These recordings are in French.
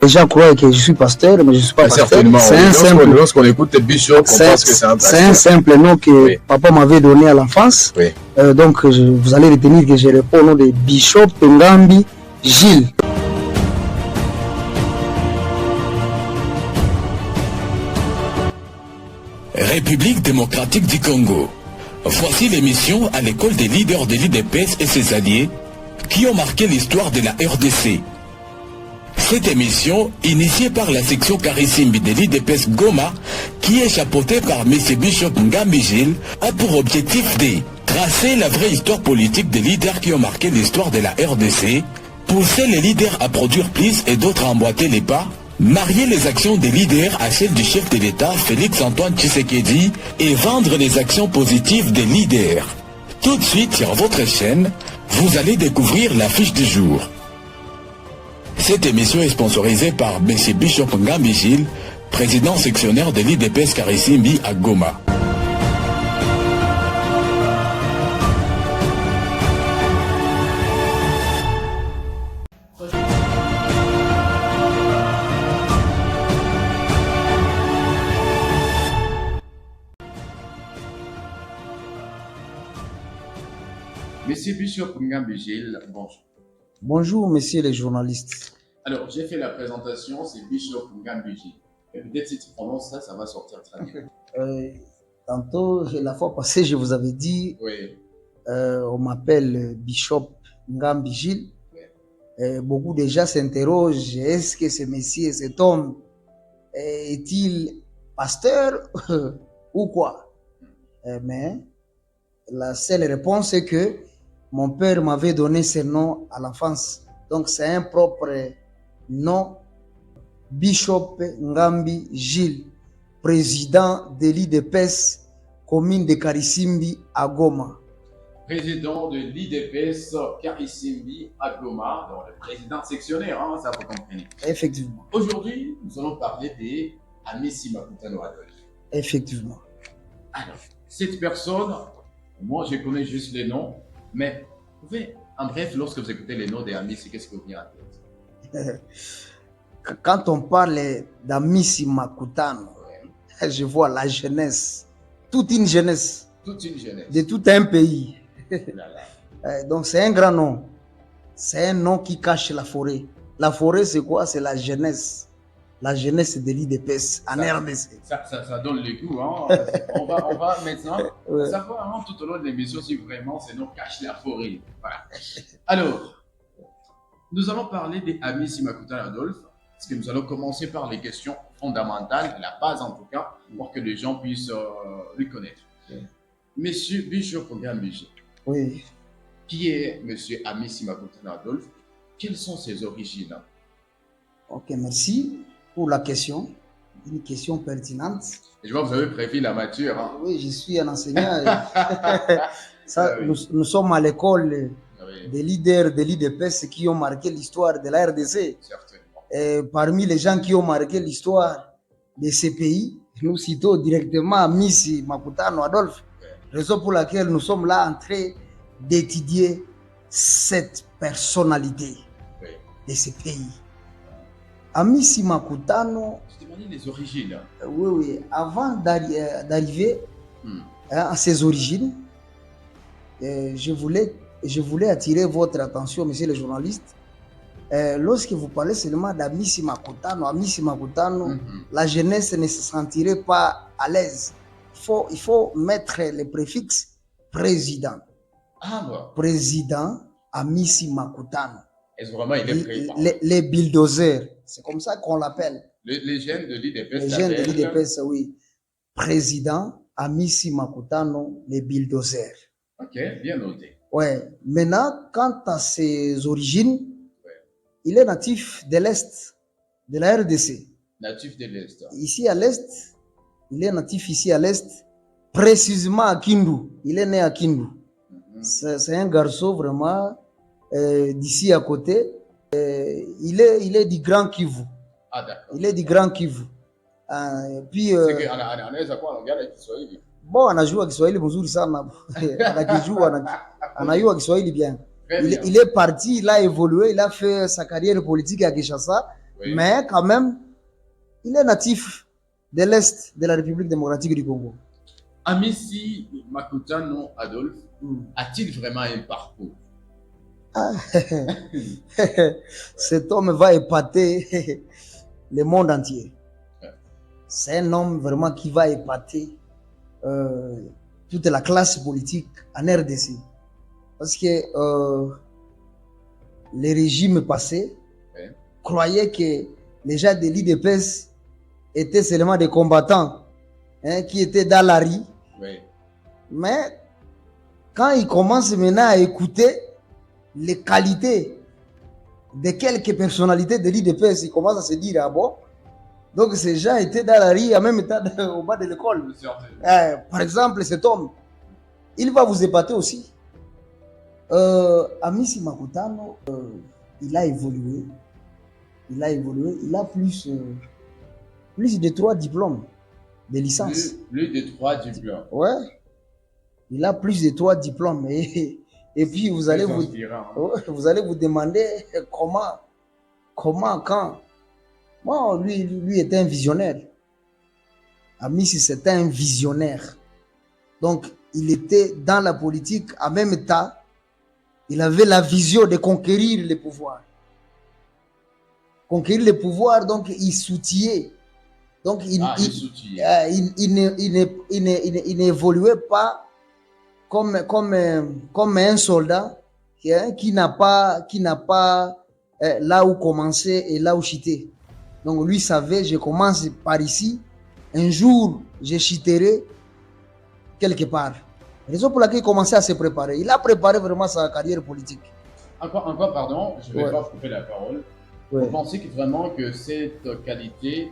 Les gens croient que je suis pasteur, mais je ne suis pas pasteur. Certainement. C'est un simple. Lorsqu'on écoute le bishop, on pense que c'est un pasteur. C'est un simple nom que papa m'avait donné à l'enfance. Oui. Donc, vous allez retenir que je réponds au nom de Bishop Ngambi Gilles. République démocratique du Congo. Voici l'émission à l'école des leaders de l'IDPS et ses alliés qui ont marqué l'histoire de la RDC. Cette émission, initiée par la section Karisimbi de l'IDPS Goma, qui est chapeautée par M. Bishop Ngambi Gilles, a pour objectif de tracer la vraie histoire politique des leaders qui ont marqué l'histoire de la RDC, pousser les leaders à produire plus et d'autres à emboîter les pas, marier les actions des leaders à celles du chef de l'État Félix-Antoine Tshisekedi et vendre les actions positives des leaders. Tout de suite sur votre chaîne, vous allez découvrir la fiche du jour. Cette émission est sponsorisée par M. Bishop Ngambi Gilles, président sectionnaire de l'IDPS Karisimbi à Goma. Monsieur Bishop Ngambi Gilles, bonjour. Bonjour, messieurs les journalistes. Alors, j'ai fait la présentation, c'est Bishop Ngambi Gilles. Et peut-être si tu prononces ça, ça va sortir très bien. Tantôt, la fois passée, je vous avais dit, Oui. On m'appelle Bishop Ngambi Gilles. Oui. Beaucoup de gens s'interrogent, est-ce que ce monsieur, cet homme, est-il pasteur ou quoi? Mais la seule réponse est que mon père m'avait donné ce nom à l'enfance. Donc c'est un propre nom, Bishop Ngambi Gilles, président de l'IDPS, commune de Karisimbi à Goma. Président de l'IDPS Karisimbi à Goma, donc le président sectionnaire, hein, ça vous comprenez. Effectivement. Aujourd'hui, nous allons parler des Amissi Makutano Adolphe. Effectivement. Alors, cette personne, moi je connais juste les noms, mais vous pouvez, en bref, lorsque vous écoutez les noms des Amissi, qu'est-ce que vous vient à tête? Quand on parle d'Amissi Makutano, je vois la jeunesse, toute une jeunesse. Toute une jeunesse. De tout un pays. Donc c'est un grand nom. C'est un nom qui cache la forêt. La forêt, c'est quoi? C'est la jeunesse. La jeunesse de l'IDPS en RDC. Ça donne le goût. Hein. on va maintenant savoir tout au long de l'émission si vraiment ces noms cachent la forêt. Voilà. Alors, nous allons parler des Amissi Makutano Adolphe, parce que nous allons commencer par les questions fondamentales, la base en tout cas, pour que les gens puissent le connaître. Monsieur Bishop Ngambi Gilles. Oui. Qui est Monsieur Amissi Makutano Adolphe? Quelles sont ses origines? Ok, merci pour la question. Une question pertinente. Et je vois que vous avez prévu la mature. Hein? Oui, je suis un enseignant. Ça, nous sommes à l'école des leaders de l'IDPS qui ont marqué l'histoire de la RDC. Certainement. Et parmi les gens qui ont marqué l'histoire de ces pays, nous citons directement Amissi Makutano Adolphe. Raison pour laquelle nous sommes là en train d'étudier cette personnalité de ces pays. Amissi Makutano. Je demandais les origines. Oui. Avant d'arriver à ses origines, je voulais attirer votre attention, messieurs les journalistes. Lorsque vous parlez seulement d'Amissi Makutano, la jeunesse ne se sentirait pas à l'aise. Il faut mettre le préfixe président. Ah bon. Président Amissi Makutano. Est-ce vraiment il est président? Les bulldozers, c'est comme ça qu'on l'appelle. Les jeunes de l'IDPS. Les jeunes de l'IDPS, oui. Président Amissi Makutano, les bulldozers. Ok, bien noté. Ouais. Maintenant, quant à ses origines, il est natif de l'Est, de la RDC. Natif de l'Est. Ici à l'Est, il est natif ici à l'Est, précisément à Kindu. Il est né à Kindu. C'est un garçon vraiment d'ici à côté. Il est du Grand Kivu. Ah d'accord. Il est du Grand Kivu. Puis c'est anaweza kuwa anaongea na Kiswahili. Bon, anajua Kiswahili mzuri sana. Anajua Kiswahili bien. Il est parti, il a évolué, il a fait sa carrière politique à Kinshasa. Oui. Mais quand même, il est natif de l'Est de la République démocratique du Congo. Amissi Makutano Adolphe Mm. a-t-il vraiment un parcours? Cet homme va épater le monde entier. C'est un homme vraiment qui va épater toute la classe politique en RDC. Parce que les régimes passés croyaient que les gens de l'IDPS étaient seulement des combattants qui étaient dans la rue. Oui. Mais quand ils commencent maintenant à écouter les qualités de quelques personnalités de l'IDPS, ils commencent à se dire, ah bon, donc ces gens étaient dans la rue en même temps au bas de l'école. Par exemple, cet homme, il va vous épater aussi. Amissi Makutano, il a évolué. Il a plus de 3 diplômes de licence. Plus de 3 diplômes. Ouais. Il a plus de 3 diplômes. Et puis vous allez vous demander comment, quand. Bon, lui était un visionnaire. Amissi, c'était un visionnaire. Donc, il était dans la politique en même temps. Il avait la vision de conquérir le pouvoir. Conquérir le pouvoir, donc il soutillait. Donc, il n'évoluait pas comme un soldat qui n'a pas là où commencer et là où chuter. Donc, lui savait, je commence par ici. Un jour, je chuterai quelque part. Raison pour laquelle il commençait à se préparer. Il a préparé vraiment sa carrière politique. Encore pardon, je ne vais pas couper la parole. Vous pensez que vraiment que cette qualité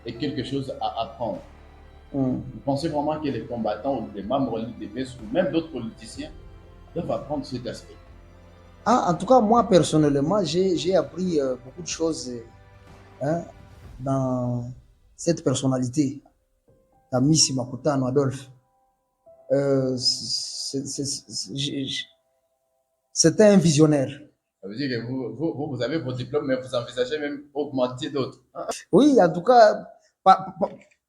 est quelque chose à apprendre? Vous pensez vraiment que les combattants ou les membres de l'IDPS ou même d'autres politiciens doivent apprendre cet aspect? En tout cas, moi personnellement, j'ai appris beaucoup de choses dans cette personnalité d'Amissi Makutano Adolphe. C'était un visionnaire. Ça veut dire que vous avez vos diplômes, mais vous envisagez même augmenter d'autres. Oui, en tout cas,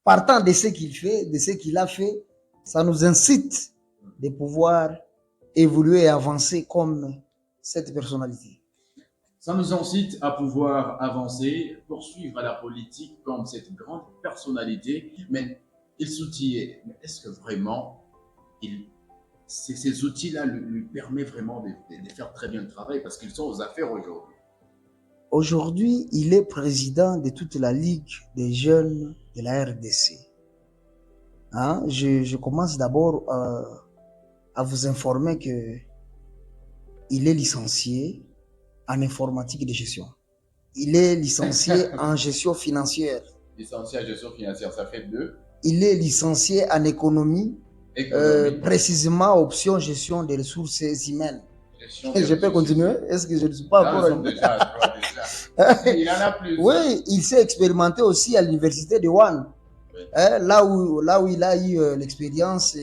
partant de ce qu'il fait, de ce qu'il a fait, ça nous incite de pouvoir évoluer et avancer comme cette personnalité. Ça nous incite à pouvoir avancer, poursuivre la politique comme cette grande personnalité, mais il soutillait. Mais est-ce que vraiment, ces outils-là lui permettent vraiment de faire très bien le travail parce qu'ils sont aux affaires aujourd'hui? Aujourd'hui, il est président de toute la Ligue des jeunes de la RDC. Je commence d'abord à vous informer que il est licencié en informatique de gestion. Il est licencié en gestion financière. Licencié en gestion financière, ça fait 2. Il est licencié en économie. Précisément option gestion des ressources humaines. Je peux continuer? Est-ce que je ne suis pas encore... Déjà. Il en a plus. Oui, il s'est expérimenté aussi à l'université de Wuhan, là où il a eu l'expérience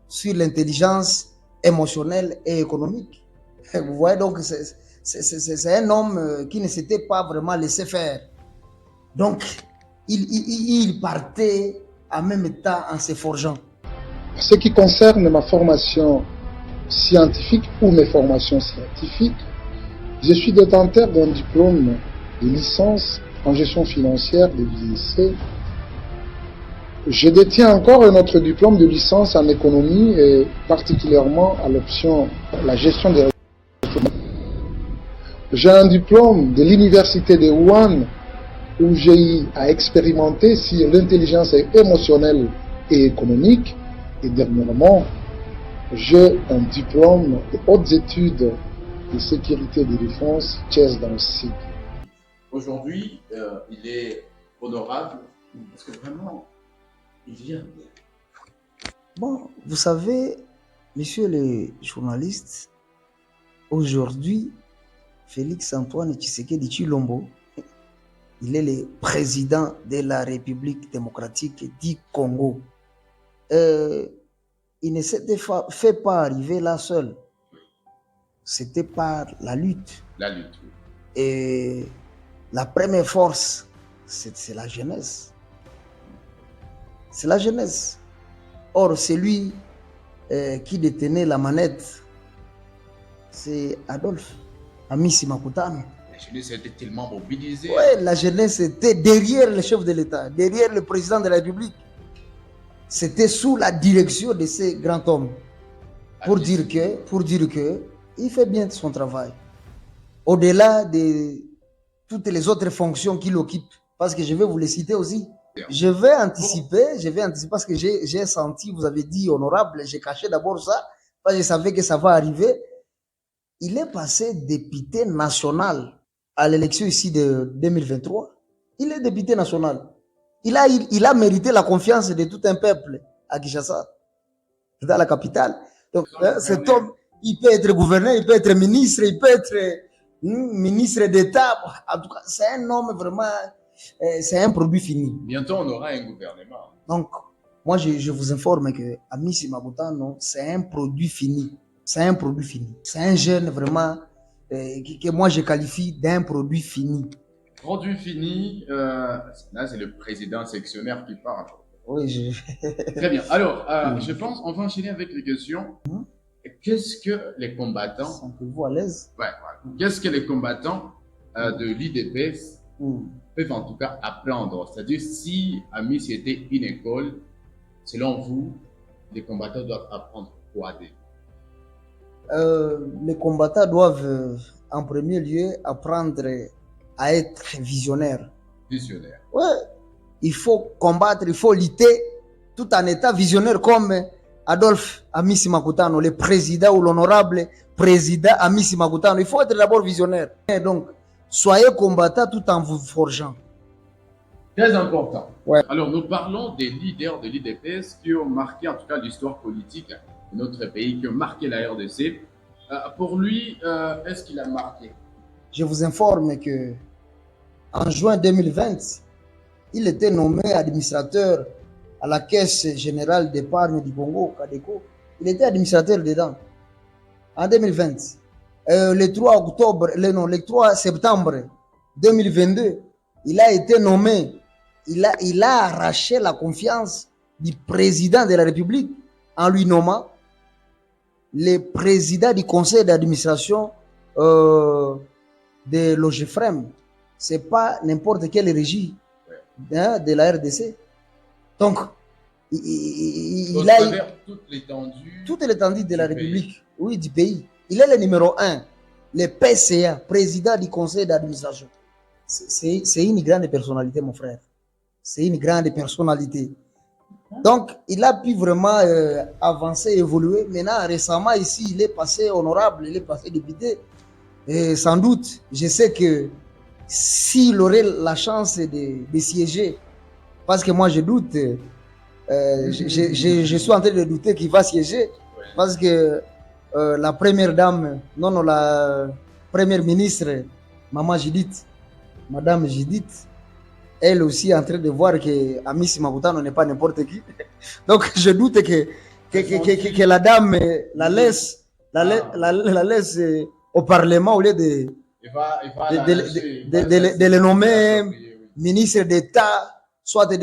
sur l'intelligence émotionnelle et économique. Vous voyez, donc c'est un homme qui ne s'était pas vraiment laissé faire. Donc, il partait en même temps en se forgeant. En ce qui concerne ma formation scientifique ou mes formations scientifiques, je suis détenteur d'un diplôme de licence en gestion financière de l'IEC. Je détiens encore un autre diplôme de licence en économie et particulièrement à l'option la gestion des ressources. J'ai un diplôme de l'université de Wuhan où j'ai eu à expérimenter sur l'intelligence émotionnelle et économique. Et dernièrement, j'ai un diplôme de hautes études de sécurité et de défense, Chess dans le site. Aujourd'hui, il est honorable parce que vraiment, il vient bien. Bon, vous savez, messieurs les journalistes, aujourd'hui, Félix Antoine Tshisekedi Tshilombo, il est le président de la République démocratique du Congo. Il ne s'était fait pas arriver là seul. C'était par la lutte. La lutte. Et la première force, c'est la jeunesse. C'est la jeunesse. Or, celui qui détenait la manette, c'est Adolphe Amisi Makutano. La jeunesse était tellement mobilisée. Oui, la jeunesse était derrière le chef de l'État, derrière le président de la République. C'était sous la direction de ces grands hommes. Pour dire que il fait bien son travail. Au-delà de toutes les autres fonctions qu'il occupe. Parce que je vais vous les citer aussi. Je vais anticiper parce que j'ai senti, vous avez dit honorable, j'ai caché d'abord ça, parce que je savais que ça va arriver. Il est passé député national à l'élection ici de 2023. Il est député national. Il a mérité la confiance de tout un peuple à Kinshasa, dans la capitale. Donc, cet homme, il peut être gouverneur, il peut être ministre, il peut être ministre d'État. En tout cas, c'est un homme vraiment, c'est un produit fini. Bientôt, on aura un gouvernement. Donc, moi, je vous informe que Amisi Makutano, c'est un produit fini. C'est un produit fini. C'est un jeune vraiment que moi, je qualifie d'un produit fini. Produit fini, là, c'est le président sectionnaire qui parle. Oui, Très bien. Alors, je pense, on va enchaîner avec les questions. Qu'est-ce que les combattants... Sentez-vous à l'aise? Ouais. Qu'est-ce que les combattants de l'IDPS peuvent en tout cas apprendre? C'est-à-dire, si Amisi était une école, selon vous, les combattants doivent apprendre quoi d'eux? Les combattants doivent, en premier lieu, apprendre à être visionnaires. Visionnaire. Ouais. Il faut combattre, il faut lutter tout en étant visionnaire comme Adolphe Amisi Makutano, le président ou l'honorable président Amisi Makutano. Il faut être d'abord visionnaire. Et donc, soyez combattant tout en vous forgeant. Très important. Ouais. Alors, nous parlons des leaders de l'IDPS qui ont marqué en tout cas l'histoire politique de notre pays, qui ont marqué la RDC. Pour lui, est-ce qu'il a marqué? Je vous informe que en juin 2020, il était nommé administrateur à la Caisse générale d'épargne du Congo, Cadeco. Il était administrateur dedans. En 2020. Le 3 septembre 2022, il a été nommé. Il a arraché la confiance du président de la République en lui nommant le président du conseil d'administration de l'OGEFREM. Ce n'est pas n'importe quelle régie de la RDC. Donc, il a toute l'étendue de la République, oui, du pays. Il est le numéro 1, le PCA, président du conseil d'administration. C'est une grande personnalité, mon frère. C'est une grande personnalité. Donc, il a pu vraiment avancer, évoluer. Maintenant, récemment, ici, il est passé honorable, il est passé député. Et sans doute, je sais que s'il aurait la chance de siéger, parce que moi, je doute, je suis en train de douter qu'il va siéger, parce que la première dame, la première ministre, Madame Judith, elle aussi est en train de voir que Amisi Makutano n'est pas n'importe qui. Donc, je doute que la dame la laisse au Parlement au lieu de le nommer ministre d'État, soit je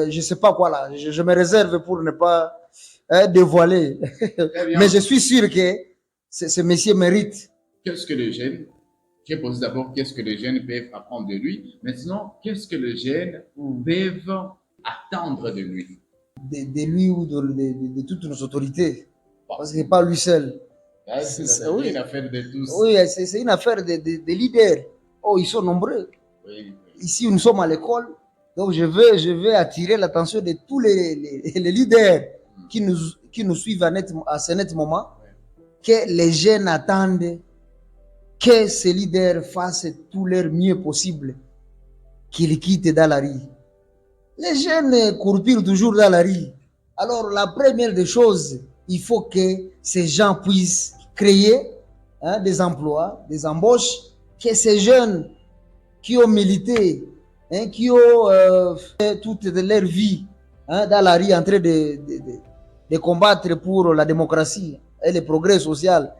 ne sais pas quoi là. Je me réserve pour ne pas dévoiler. Mais je suis sûr que ce monsieur mérite. Qu'est-ce que les jeunes, je vais poser d'abord qu'est-ce que les jeunes peuvent apprendre de lui. Maintenant, qu'est-ce que les jeunes peuvent attendre de lui? De lui ou de toutes nos autorités. Parce que ce n'est pas lui seul. C'est une affaire de tous. Oui, c'est une affaire de leaders. Oh, ils sont nombreux. Oui. Ici, nous sommes à l'école. Donc, je veux attirer l'attention de tous les leaders qui nous suivent à ce net moment. Que les jeunes attendent que ces leaders fassent tout leur mieux possible, qu'ils quittent dans la rue. Les jeunes courent toujours dans la rue. Alors, la première des choses, il faut que ces gens puissent créer des emplois, des embauches, que ces jeunes qui ont milité, qui ont fait toute leur vie dans la rue en train de combattre pour la démocratie et le progrès social,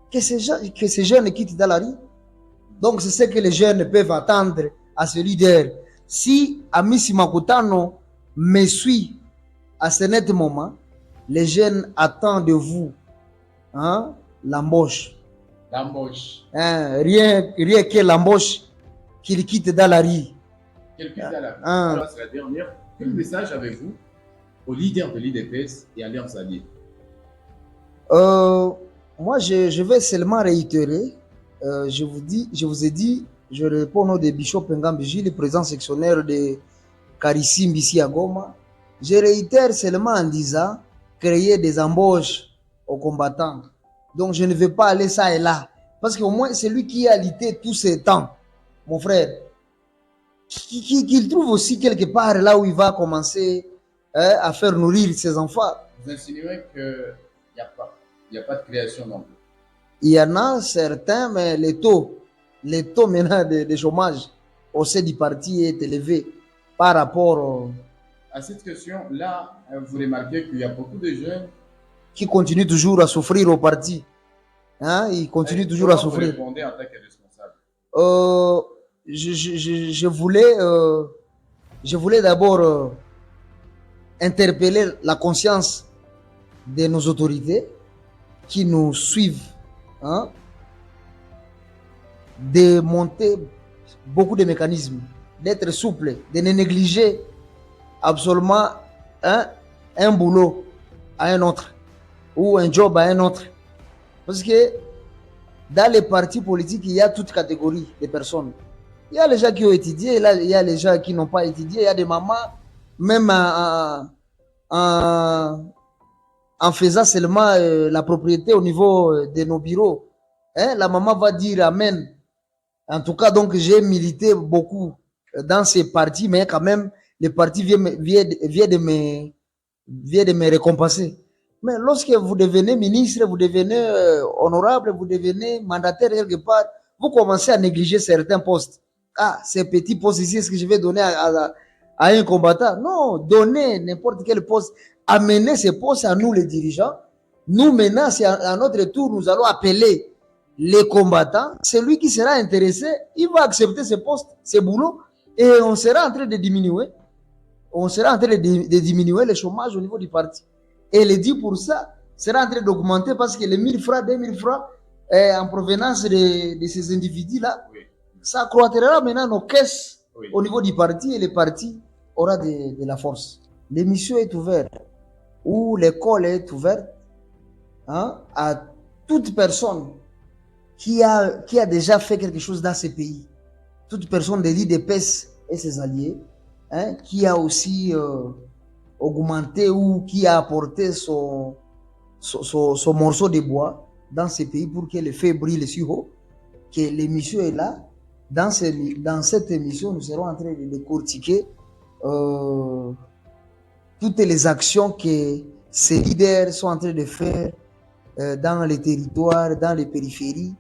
que ces jeunes quittent dans la rue. Donc, c'est ce que les jeunes peuvent attendre à ce leader. Si Hamisi Makutano me suit à ce net moment, les jeunes attendent de vous l'embauche. L'embauche. Rien que l'embauche qu'il quitte dans la rue. Qu'il quitte dans la rue. Alors, c'est la dernière. Quel message avez-vous aux leaders de l'IDPS et Alliance Alliée? Moi, je vais seulement réitérer. Je vous ai dit, je réponds au nom de Bishop Ngambiji, le président sectionnaire de Karissimbi ici à Goma. Je réitère seulement en disant créer des embauches aux combattants. Donc, je ne vais pas aller ça et là. Parce qu'au moins, c'est lui qui a lutté tous ces temps, mon frère. Qu'il trouve aussi quelque part là où il va commencer à faire nourrir ses enfants. Vous insinuez qu'il n'y a pas de création d'emploi? Il y en a certains, mais les taux maintenant de chômage au sein du parti est élevé par rapport à cette question-là. Vous remarquez qu'il y a beaucoup de jeunes qui continuent toujours à souffrir au parti. Ils continuent toujours à souffrir. Vous répondez en tant que responsable? Je voulais d'abord interpeller la conscience de nos autorités qui nous suivent, de monter beaucoup de mécanismes, d'être souple, de ne négliger absolument un boulot à un autre ou un job à un autre. Parce que dans les partis politiques, il y a toute catégorie de personnes. Il y a les gens qui ont étudié, là, il y a les gens qui n'ont pas étudié, il y a des mamans, même en faisant seulement la propriété au niveau de nos bureaux. La maman va dire Amen. En tout cas, donc j'ai milité beaucoup dans ces partis, mais quand même, les partis viennent de me récompenser. Mais lorsque vous devenez ministre, vous devenez honorable, vous devenez mandataire quelque part, vous commencez à négliger certains postes. Ces petits postes ici, est-ce que je vais donner à un combattant? Non, donnez n'importe quel poste. Amenez ces postes à nous les dirigeants. Nous maintenant, c'est à notre tour, nous allons appeler les combattants. Celui qui sera intéressé, il va accepter ce poste, ce boulot, et on sera en train de diminuer. On sera en train de diminuer le chômage au niveau du parti. Et les 10% sera en train d'augmenter parce que les 1000 francs, 2000 francs en provenance de ces individus-là, oui, ça accroîtra maintenant nos caisses, oui, au niveau du parti, et le parti aura de la force. L'émission est ouverte, ou l'école est ouverte à toute personne qui a déjà fait quelque chose dans ce pays. Toute personne de l'IDPS et ses alliés, qui a aussi augmenté ou qui a apporté son morceau de bois dans ce pays pour que le feu brille si haut, que l'émission est là. Dans cette émission, nous serons en train de décortiquer toutes les actions que ces leaders sont en train de faire dans les territoires, dans les périphéries,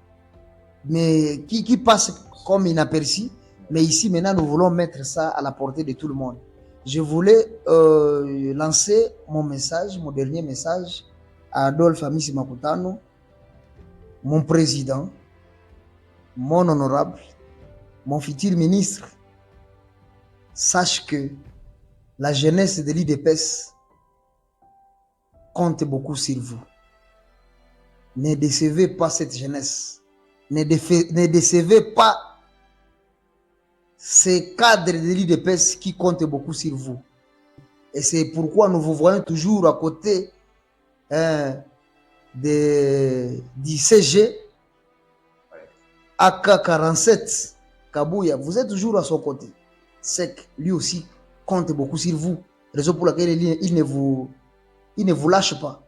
mais qui passent comme inaperçus. Mais ici, maintenant, nous voulons mettre ça à la portée de tout le monde. Je voulais lancer mon message, mon dernier message à Adolphe Hamisi Makutano, mon président, mon honorable, mon futur ministre. Sache que la jeunesse de l'IDPS compte beaucoup sur vous. Ne décevez pas cette jeunesse. Ne décevez pas ces cadres de l'IDPS qui comptent beaucoup sur vous. Et c'est pourquoi nous vous voyons toujours à côté du CG AK-47 Kabouya. Vous êtes toujours à son côté. C'est que lui aussi compte beaucoup sur vous. Raison pour laquelle il ne vous lâche pas.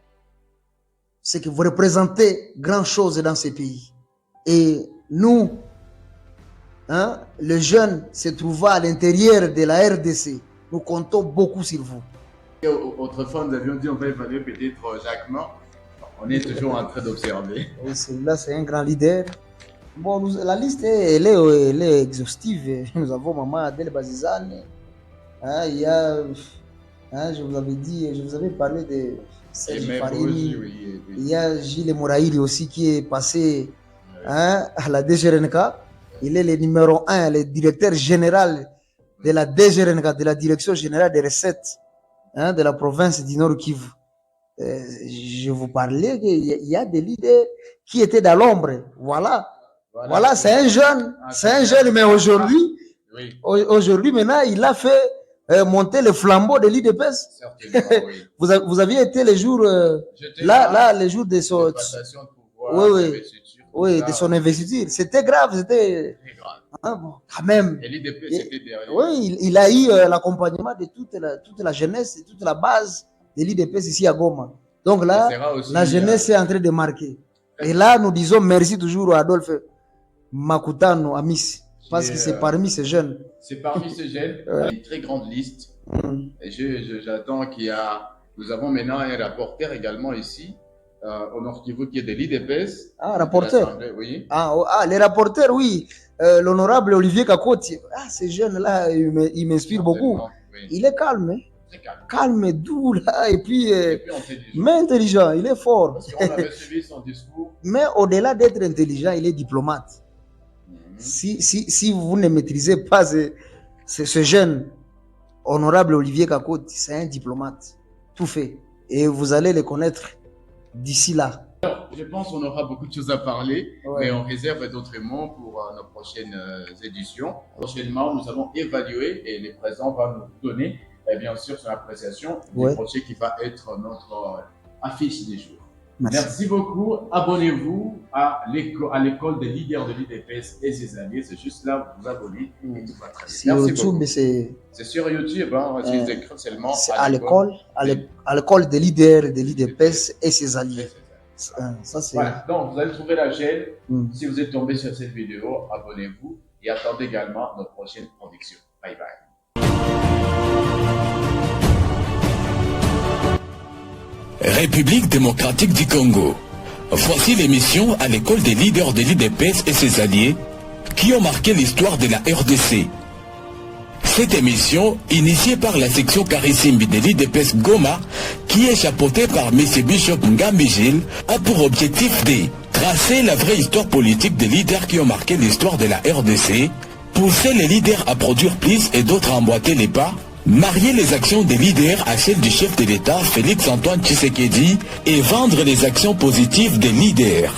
C'est que vous représentez grand chose dans ce pays. Et nous, les jeunes se trouvant à l'intérieur de la RDC, nous comptons beaucoup sur vous. Autrefois, nous avions dit on va évaluer peut-être Jacquemont. On est toujours en train d'observer. Oui, celui-là, c'est un grand leader. Bon, la liste, elle est exhaustive. Nous avons Maman Adèle Bazizane. Il y a, je vous avais parlé de Serge Farini. Oui. Il y a Gilles Mouraïri aussi qui est passé à la DGRNK. Il est le numéro 1, le directeur général de la DGRNK, de la Direction Générale des Recettes, hein, de la province du Nord Kivu. Je vous parlais qu'il y a des leaders qui étaient dans l'ombre. Voilà, c'est un jeune, mais aujourd'hui, aujourd'hui maintenant, il a fait monter le flambeau de l'IDPS. Oui. Vous aviez été les jours, les jours de son, de son investiture. C'était grave, c'était. Ah bon, quand même. Et l'IDPS était derrière. Oui, il a eu l'accompagnement de toute la jeunesse, toute la base de l'IDPS ici à Goma. Donc là, la jeunesse est en train de marquer. Et là, nous disons merci toujours à Adolphe Makutano, Amis, parce que c'est parmi ces jeunes. C'est parmi ces jeunes, il y a une très grande liste. Et j'attends nous avons maintenant un rapporteur également ici, au Nord Kivu, qui est de l'IDPS. Ah, rapporteur. Oui. Les rapporteurs, oui. L'honorable Olivier Kakoti. Ah, ces jeunes-là, ils m'inspirent beaucoup. Oui. Il est calme, hein? Très calme. Calme, doux, là, et puis intelligent. Mais intelligent, il est fort. Parce qu'on avait suivi son discours. Mais au-delà d'être intelligent, il est diplomate. Si vous ne maîtrisez pas ce jeune honorable Olivier Kakoti, c'est un diplomate. Tout fait. Et vous allez le connaître d'ici là. Alors, je pense qu'on aura beaucoup de choses à parler, mais on réserve d'autres mots pour nos prochaines éditions. Prochainement, nous allons évaluer et les présents vont nous donner, bien sûr, son appréciation du projet qui va être notre affiche des jours. Merci beaucoup. Abonnez-vous à l'école des leaders de l'IDPS et ses alliés. C'est juste là, vous vous abonnez et tout va très bien. Sur YouTube, c'est sur YouTube, hein, ils écrivent seulement à l'école des leaders de l'IDPS et ses alliés. Ça, voilà, donc vous allez trouver la chaîne. Si vous êtes tombé sur cette vidéo, abonnez-vous et attendez également notre prochaine production. Bye bye. République démocratique du Congo. Voici l'émission à l'école des leaders de l'IDPS et ses alliés qui ont marqué l'histoire de la RDC. Cette émission, initiée par la section Karisimbi de l'IDPS Goma, qui est chapeautée par M. Bishop Ngambi Gilles, a pour objectif de tracer la vraie histoire politique des leaders qui ont marqué l'histoire de la RDC, pousser les leaders à produire plus et d'autres à emboîter les pas, marier les actions des leaders à celles du chef de l'État Félix Antoine Tshisekedi et vendre les actions positives des leaders.